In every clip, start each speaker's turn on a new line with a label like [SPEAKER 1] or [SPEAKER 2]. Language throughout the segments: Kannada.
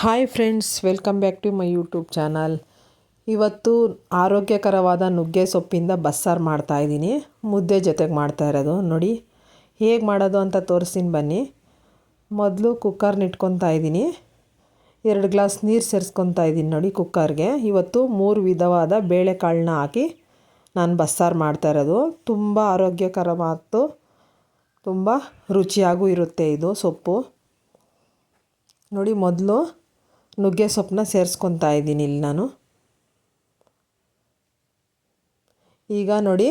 [SPEAKER 1] Hi friends, welcome back to my YouTube channel. ಇವತ್ತು ಆರೋಗ್ಯಕರವಾದ ನುಗ್ಗೆ ಸೊಪ್ಪಿಂದ ಬಸ್ಸಾರು ಮಾಡ್ತಾಯಿದ್ದೀನಿ. ಮುದ್ದೆ ಜೊತೆಗೆ ಮಾಡ್ತಾ ಇರೋದು. ನೋಡಿ ಹೇಗೆ ಮಾಡೋದು ಅಂತ ತೋರಿಸ್ತೀನಿ ಬನ್ನಿ. ಮೊದಲು ಕುಕ್ಕರ್ನ ಇಟ್ಕೊತಾ ಇದ್ದೀನಿ. 2 ಗ್ಲಾಸ್ ನೀರು ಸೇರಿಸ್ಕೊತಾ ಇದ್ದೀನಿ. ನೋಡಿ ಕುಕ್ಕರ್ಗೆ ಇವತ್ತು 3 ವಿಧವಾದ ಬೇಳೆಕಾಳನ್ನ ಹಾಕಿ ನಾನು ಬಸ್ಸಾರು ಮಾಡ್ತಾ ಇರೋದು. ತುಂಬ ಆರೋಗ್ಯಕರ ಮತ್ತು ತುಂಬ ರುಚಿಯಾಗೂ ಇರುತ್ತೆ ಇದು ಸೊಪ್ಪು. ನೋಡಿ ಮೊದಲು ನುಗ್ಗೆ ಸೊಪ್ಪನ್ನ ಸೇರಿಸ್ಕೊತಾ ಇದ್ದೀನಿ ಇಲ್ಲಿ ನಾನು. ಈಗ ನೋಡಿ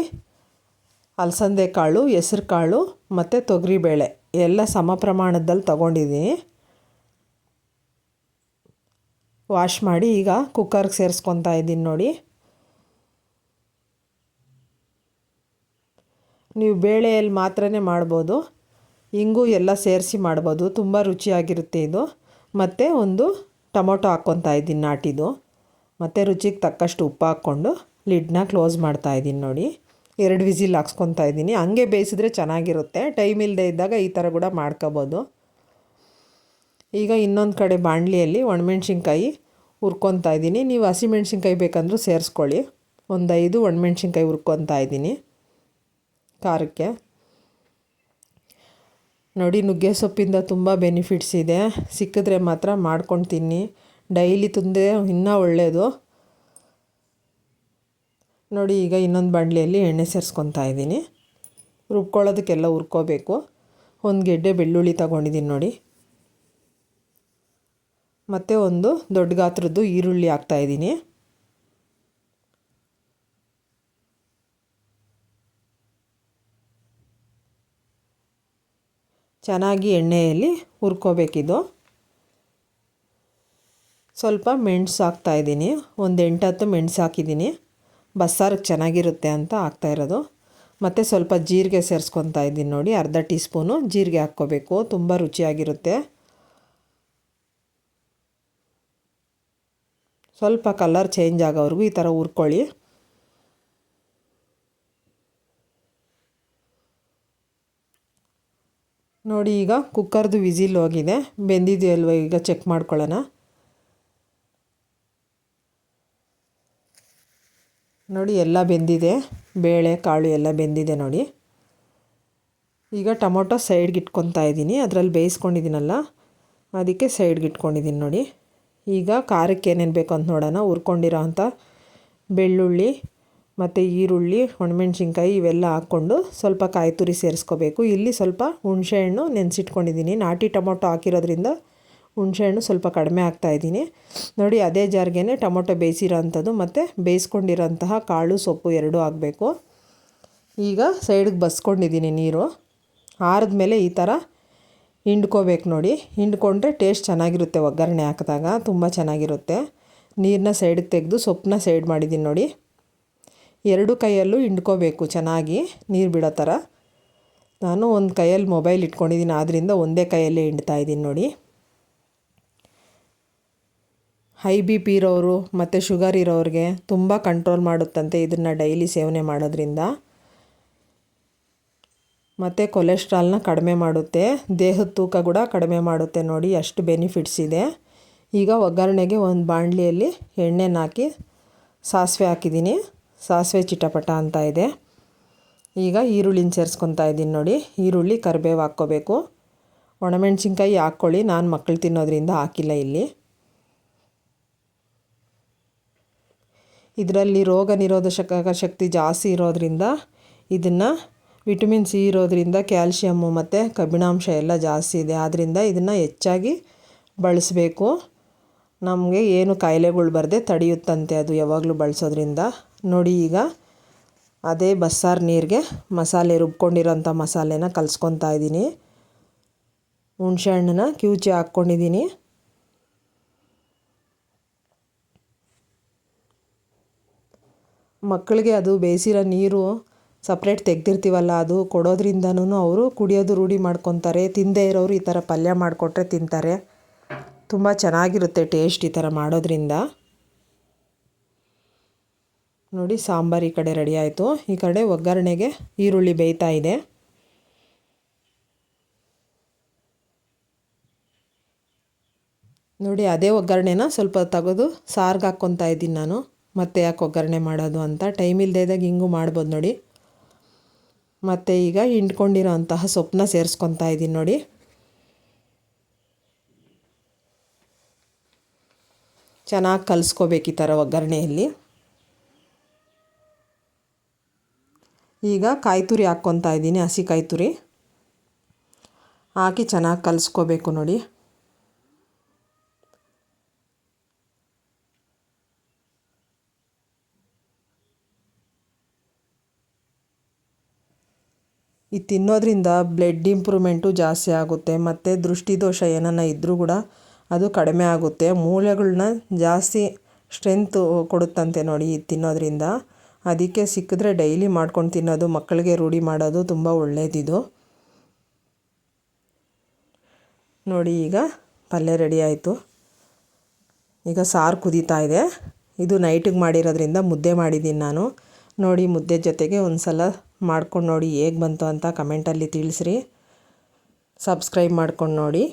[SPEAKER 1] ಅಲಸಂದೆ ಕಾಳು, ಹೆಸರು ಕಾಳು ಮತ್ತು ತೊಗರಿಬೇಳೆ ಎಲ್ಲ ಸಮ ಪ್ರಮಾಣದಲ್ಲಿ ತೊಗೊಂಡಿದ್ದೀನಿ. ವಾಶ್ ಮಾಡಿ ಈಗ ಕುಕ್ಕರ್ಗೆ ಸೇರಿಸ್ಕೊತಾ ಇದ್ದೀನಿ. ನೋಡಿ ನೀವು ಬೇಳೆಯಲ್ಲಿ ಮಾತ್ರನೇ ಮಾಡ್ಬೋದು, ಹಿಂಗೂ ಎಲ್ಲ ಸೇರಿಸಿ ಮಾಡ್ಬೋದು. ತುಂಬ ರುಚಿಯಾಗಿರುತ್ತೆ ಇದು. ಮತ್ತು ಒಂದು ಟೊಮೊಟೊ ಹಾಕ್ಕೊತಾ ಇದ್ದೀನಿ ನಾಟಿದು. ಮತ್ತು ರುಚಿಗೆ ತಕ್ಕಷ್ಟು ಉಪ್ಪು ಹಾಕ್ಕೊಂಡು ಲಿಡ್ನ ಕ್ಲೋಸ್ ಮಾಡ್ತಾಯಿದ್ದೀನಿ. ನೋಡಿ 2 ವಿಸಿಲ್ ಹಾಕ್ಸ್ಕೊತಾ ಇದ್ದೀನಿ. ಹಂಗೆ ಬೇಯಿಸಿದ್ರೆ ಚೆನ್ನಾಗಿರುತ್ತೆ. ಟೈಮ್ ಇಲ್ಲದೆ ಇದ್ದಾಗ ಈ ಥರ ಕೂಡ ಮಾಡ್ಕೋಬೋದು. ಈಗ ಇನ್ನೊಂದು ಕಡೆ ಬಾಣಲಿಯಲ್ಲಿ ಒಣಮೆಣ್ಸಿನ್ಕಾಯಿ ಹುರ್ಕೊತಾ ಇದ್ದೀನಿ. ನೀವು ಹಸಿಮೆಣ್ಸಿನ್ಕಾಯಿ ಬೇಕಂದ್ರೂ ಸೇರಿಸ್ಕೊಳ್ಳಿ. ಒಂದು 5 ಒಣಮೆಣ್ಸಿನ್ಕಾಯಿ ಹುರ್ಕೊತಾ ಇದ್ದೀನಿ ಖಾರಕ್ಕೆ. ನೋಡಿ ನುಗ್ಗೆ ಸೊಪ್ಪಿಂದ ತುಂಬ ಬೆನಿಫಿಟ್ಸ್ ಇದೆ. ಸಿಕ್ಕಿದ್ರೆ ಮಾತ್ರ ಮಾಡ್ಕೊಂಡು ತಿನ್ನಿ. ಡೈಲಿ ತಿಂದರೆ ಇನ್ನೂ ಒಳ್ಳೆಯದು. ನೋಡಿ ಈಗ ಇನ್ನೊಂದು ಬಾಣಲಿಯಲ್ಲಿ ಎಣ್ಣೆ ಸೇರಿಸ್ಕೊತಾ ಇದ್ದೀನಿ. ರುಬ್ಕೊಳ್ಳೋದಕ್ಕೆಲ್ಲ ಹುರ್ಕೋಬೇಕು. ಒಂದು ಗೆಡ್ಡೆ ಬೆಳ್ಳುಳ್ಳಿ ತಗೊಂಡಿದ್ದೀನಿ ನೋಡಿ. ಮತ್ತು ಒಂದು ದೊಡ್ಡ ಗಾತ್ರದ್ದು ಈರುಳ್ಳಿ ಹಾಕ್ತಾಯಿದ್ದೀನಿ. ಚೆನ್ನಾಗಿ ಎಣ್ಣೆಯಲ್ಲಿ ಹುರ್ಕೋಬೇಕಿದು. ಸ್ವಲ್ಪ ಮೆಣಸು ಹಾಕ್ತಾಯಿದ್ದೀನಿ. ಒಂದು 8-10 ಮೆಣಸು ಹಾಕಿದ್ದೀನಿ. ಬಸ್ಸಾರಿಗೆ ಚೆನ್ನಾಗಿರುತ್ತೆ ಅಂತ ಹಾಕ್ತಾಯಿರೋದು. ಮತ್ತು ಸ್ವಲ್ಪ ಜೀರಿಗೆ ಸೇರಿಸ್ಕೊತಾ ಇದ್ದೀನಿ. ನೋಡಿ ಅರ್ಧ ಟೀ ಸ್ಪೂನು ಜೀರಿಗೆ ಹಾಕ್ಕೋಬೇಕು. ತುಂಬ ರುಚಿಯಾಗಿರುತ್ತೆ. ಸ್ವಲ್ಪ ಕಲರ್ ಚೇಂಜ್ ಆಗೋವರೆಗೂ ಈ ಥರ ಹುರ್ಕೊಳ್ಳಿ. ನೋಡಿ ಈಗ ಕುಕ್ಕರ್ದು ವಿಸಿಲ್ ಹೋಗಿದೆ. ಬೆಂದಿದೆಯಲ್ವ ಈಗ ಚೆಕ್ ಮಾಡ್ಕೊಳ್ಳೋಣ. ನೋಡಿ ಎಲ್ಲ ಬೆಂದಿದೆ. ಬೇಳೆ ಕಾಳು ಎಲ್ಲ ಬೆಂದಿದೆ ನೋಡಿ. ಈಗ ಟೊಮೊಟೊ ಸೈಡ್ಗೆ ಇಟ್ಕೊತಾ ಇದ್ದೀನಿ. ಅದರಲ್ಲಿ ಬೇಯಿಸ್ಕೊಂಡಿದ್ದೀನಲ್ಲ ಅದಕ್ಕೆ ಸೈಡ್ಗೆ ಇಟ್ಕೊಂಡಿದ್ದೀನಿ ನೋಡಿ. ಈಗ ಖಾರಕ್ಕೆ ಏನೇನು ಬೇಕು ಅಂತ ನೋಡೋಣ. ಹುರ್ಕೊಂಡಿರೋ ಅಂಥ ಬೆಳ್ಳುಳ್ಳಿ ಮತ್ತು ಈರುಳ್ಳಿ, ಒಣಮೆಣ್ಸಿನ್ಕಾಯಿ ಇವೆಲ್ಲ ಹಾಕ್ಕೊಂಡು ಸ್ವಲ್ಪ ಕಾಯಿ ತುರಿ ಸೇರಿಸ್ಕೋಬೇಕು. ಇಲ್ಲಿ ಸ್ವಲ್ಪ ಹುಣಸೆಹಣ್ಣು ನೆನೆಸಿಟ್ಕೊಂಡಿದ್ದೀನಿ. ನಾಟಿ ಟೊಮೊಟೊ ಹಾಕಿರೋದ್ರಿಂದ ಹುಣಸೆಹಣ್ಣು ಸ್ವಲ್ಪ ಕಡಿಮೆ ಹಾಕ್ತಾಯಿದ್ದೀನಿ. ನೋಡಿ ಅದೇ ಜಾರ್ಗೆ ಟೊಮೊಟೊ ಬೇಯಿಸಿರೋ ಅಂಥದ್ದು ಮತ್ತು ಬೇಯಿಸ್ಕೊಂಡಿರೋಂತಹ ಕಾಳು ಸೊಪ್ಪು ಎರಡೂ ಹಾಕಬೇಕು. ಈಗ ಸೈಡಿಗೆ ಬಸ್ಕೊಂಡಿದ್ದೀನಿ ನೀರು. ಆರಿದ್ಮೇಲೆ ಈ ಥರ ಹಿಂಡ್ಕೋಬೇಕು ನೋಡಿ. ಹಿಂಡ್ಕೊಂಡ್ರೆ ಟೇಸ್ಟ್ ಚೆನ್ನಾಗಿರುತ್ತೆ. ಒಗ್ಗರಣೆ ಹಾಕಿದಾಗ ತುಂಬ ಚೆನ್ನಾಗಿರುತ್ತೆ. ನೀರನ್ನ ಸೈಡಿಗೆ ತೆಗೆದು ಸೊಪ್ಪನ್ನ ಸೈಡ್ ಮಾಡಿದ್ದೀನಿ ನೋಡಿ. 2 ಕೈಯಲ್ಲೂ ಹಿಂಡ್ಕೋಬೇಕು ಚೆನ್ನಾಗಿ ನೀರು ಬಿಡೋ ಥರ. ನಾನು ಒಂದು ಕೈಯಲ್ಲಿ ಮೊಬೈಲ್ ಇಟ್ಕೊಂಡಿದ್ದೀನಿ, ಆದ್ದರಿಂದ ಒಂದೇ ಕೈಯಲ್ಲೇ ಹಿಂಡ್ತಾಯಿದ್ದೀನಿ ನೋಡಿ. ಹೈ BP ಇರೋರು ಮತ್ತು ಶುಗರ್ ಇರೋರಿಗೆ ತುಂಬ ಕಂಟ್ರೋಲ್ ಮಾಡುತ್ತಂತೆ ಇದನ್ನು ಡೈಲಿ ಸೇವನೆ ಮಾಡೋದ್ರಿಂದ. ಮತ್ತು ಕೊಲೆಸ್ಟ್ರಾಲ್ನ ಕಡಿಮೆ ಮಾಡುತ್ತೆ. ದೇಹದ ತೂಕ ಕೂಡ ಕಡಿಮೆ ಮಾಡುತ್ತೆ. ನೋಡಿ ಅಷ್ಟು ಬೆನಿಫಿಟ್ಸ್ ಇದೆ. ಈಗ ಒಗ್ಗರಣೆಗೆ ಒಂದು ಬಾಣಲಿಯಲ್ಲಿ ಎಣ್ಣೆನ ಹಾಕಿ ಸಾಸಿವೆ ಹಾಕಿದ್ದೀನಿ. ಸಾಸಿವೆ ಚಿಟಪಟ ಅಂತ ಇದೆ. ಈಗ ಈರುಳ್ಳಿನ ಸೇರಿಸ್ಕೊತಾ ಇದ್ದೀನಿ ನೋಡಿ. ಈರುಳ್ಳಿ, ಕರಿಬೇವು ಹಾಕ್ಕೋಬೇಕು. ಒಣಮೆಣ್ಸಿನ್ಕಾಯಿ ಹಾಕ್ಕೊಳ್ಳಿ. ನಾನು ಮಕ್ಕಳು ತಿನ್ನೋದ್ರಿಂದ ಹಾಕಿಲ್ಲ ಇಲ್ಲಿ. ಇದರಲ್ಲಿ ರೋಗ ನಿರೋಧಕ ಶಕ್ತಿ ಜಾಸ್ತಿ ಇರೋದ್ರಿಂದ, ಇದನ್ನು ವಿಟಮಿನ್ C ಇರೋದ್ರಿಂದ ಕ್ಯಾಲ್ಶಿಯಮ್ಮು ಮತ್ತು ಕಬ್ಬಿಣಾಂಶ ಎಲ್ಲ ಜಾಸ್ತಿ ಇದೆ. ಆದ್ದರಿಂದ ಇದನ್ನು ಹೆಚ್ಚಾಗಿ ಬಳಸಬೇಕು. ನಮಗೆ ಏನು ಕಾಯಿಲೆಗಳು ಬರದೆ ತಡೆಯುತ್ತಂತೆ ಅದು ಯಾವಾಗಲೂ ಬಳಸೋದ್ರಿಂದ. ನೋಡಿ ಈಗ ಅದೇ ಬಸ್ಸಾರು ನೀರಿಗೆ ಮಸಾಲೆ ರುಬ್ಕೊಂಡಿರೋಂಥ ಮಸಾಲೆನ ಕಲಿಸ್ಕೊತಾ ಇದ್ದೀನಿ. ಹುಣಸೆಹಣ್ಣನ್ನ ಕಿವುಚಿ ಹಾಕ್ಕೊಂಡಿದ್ದೀನಿ. ಮಕ್ಕಳಿಗೆ ಅದು ಬೇಯಿಸಿರೋ ನೀರು ಸಪ್ರೇಟ್ ತೆಗ್ದಿರ್ತೀವಲ್ಲ, ಅದು ಕೊಡೋದ್ರಿಂದನೂ ಅವರು ಕುಡಿಯೋದು ರೂಢಿ ಮಾಡ್ಕೊತಾರೆ. ತಿಂದೇ ಇರೋರು ಈ ಥರ ಪಲ್ಯ ಮಾಡಿಕೊಟ್ರೆ ತಿಂತಾರೆ. ತುಂಬ ಚೆನ್ನಾಗಿರುತ್ತೆ ಟೇಸ್ಟ್ ಈ ಥರ ಮಾಡೋದ್ರಿಂದ. ನೋಡಿ ಸಾಂಬಾರು ಈ ಕಡೆ ರೆಡಿ ಆಯಿತು. ಈ ಕಡೆ ಒಗ್ಗರಣೆಗೆ ಈರುಳ್ಳಿ ಬೇಯ್ತಾ ಇದೆ. ನೋಡಿ ಅದೇ ಒಗ್ಗರಣೆನ ಸ್ವಲ್ಪ ತೆಗೆದು ಸಾರಿಗೆ ಹಾಕ್ಕೊತಾ ಇದ್ದೀನಿ ನಾನು. ಮತ್ತೆ ಯಾಕೆ ಒಗ್ಗರಣೆ ಮಾಡೋದು ಅಂತ, ಟೈಮ್ ಇಲ್ಲದೆ ಇದ್ದಾಗ ಹಿಂಗೂ ಮಾಡ್ಬೋದು ನೋಡಿ. ಮತ್ತು ಈಗ ಹಿಂಡ್ಕೊಂಡಿರೋ ಅಂತಹ ಸೊಪ್ಪನ್ನ ಸೇರಿಸ್ಕೊತಾ ಇದ್ದೀನಿ ನೋಡಿ. ಚೆನ್ನಾಗಿ ಕಲಿಸ್ಕೋಬೇಕು ಈ ಥರ ಒಗ್ಗರಣೆಯಲ್ಲಿ. ಈಗ ಕಾಯಿ ತುರಿ ಹಾಕ್ಕೊತಾ ಇದ್ದೀನಿ, ಹಸಿ ಕಾಯಿ ತುರಿ ಹಾಕಿ ಚೆನ್ನಾಗಿ ಕಲಿಸ್ಕೋಬೇಕು ನೋಡಿ. ಇದು ತಿನ್ನೋದ್ರಿಂದ ಬ್ಲಡ್ ಇಂಪ್ರೂವ್ಮೆಂಟು ಜಾಸ್ತಿ ಆಗುತ್ತೆ, ಮತ್ತು ದೃಷ್ಟಿದೋಷ ಏನನ್ನ ಇದ್ದರೂ ಕೂಡ ಅದು ಕಡಿಮೆ ಆಗುತ್ತೆ. ಮೂಳೆಗಳನ್ನ ಜಾಸ್ತಿ ಸ್ಟ್ರೆಂತು ಕೊಡುತ್ತಂತೆ ನೋಡಿ ಇದು ತಿನ್ನೋದ್ರಿಂದ. ಅದಕ್ಕೆ ಸಿಕ್ಕಿದ್ರೆ ಡೈಲಿ ಮಾಡ್ಕೊಂಡು ತಿನ್ನೋದು, ಮಕ್ಕಳಿಗೆ ರೂಢಿ ಮಾಡೋದು ತುಂಬ ಒಳ್ಳೆಯದಿದು ನೋಡಿ. ಈಗ ಪಲ್ಯ ರೆಡಿ ಆಯಿತು. ಈಗ ಸಾರು ಕುದೀತಾ ಇದೆ. ಇದು ನೈಟಿಗೆ ಮಾಡಿರೋದ್ರಿಂದ ಮುದ್ದೆ ಮಾಡಿದ್ದೀನಿ ನಾನು ನೋಡಿ. ಮುದ್ದೆ ಜೊತೆಗೆ ಒಂದು ಸಲ ಮಾಡ್ಕೊಂಡು ನೋಡಿ ಹೇಗೆ ಬಂತು ಅಂತ ಕಮೆಂಟಲ್ಲಿ ತಿಳಿಸ್ರಿ. ಸಬ್ಸ್ಕ್ರೈಬ್ ಮಾಡ್ಕೊಂಡು ನೋಡಿ.